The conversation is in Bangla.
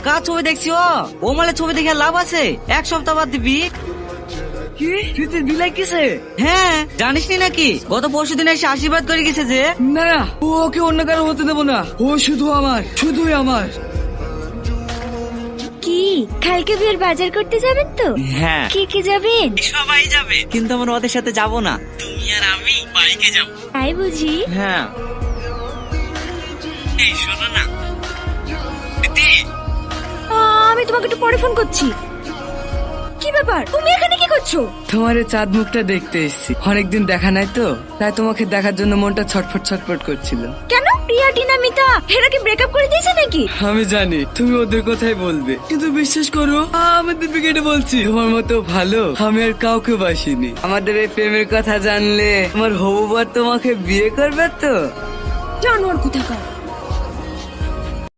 কার ছবি দেখছি? ও মালে ছবি দেখে লাভ আছে? এক সপ্তাহ বাদ দিবি। কি তুই বিলাই কিসে? হ্যাঁ, জানিস নি নাকি গত পরশুদিন এসে আশীর্বাদ করে গেছে যে। না না, ওকে অন্য কারো হতে দেবো না। ও শুধু আমার, শুধুই আমার। কি কালকে বিয়ের বাজার করতে যাবেন তো? হ্যাঁ, কে কে যাবেন? সবাই যাবে, কিন্তু আমরা ওদের সাথে যাব না। তুমি আর আমি বাইকে যাব। তাই বুঝি? হ্যাঁ, এই শোনো না দিদি। আমি তোমাকে একটু পরে ফোন করছি। কি ব্যাপার, তুমি এখানে কি করছো? তোমার এই চাঁদ মুখটা দেখতে এসেছি, অনেকদিন দেখা নাই তো, তাই তোমাকে দেখার জন্য মনটা ছটফট ছটফট করছিল। কেন, প্রিয়া টিনা মিতা এরা কি ব্রেকআপ করে দিয়েছে নাকি? আমি জানি তুমি ওদের কথাই বলবে, কিন্তু বিশ্বাস করো আমি দীপিকাটা বলছি, তোমার মতো ভালো আমি আর কাউকে বাসিনি। আমাদের এই প্রেমের কথা জানলে আমার হবু বর তোমাকে বিয়ে করবে তো। জানোয়ার কোথাকার।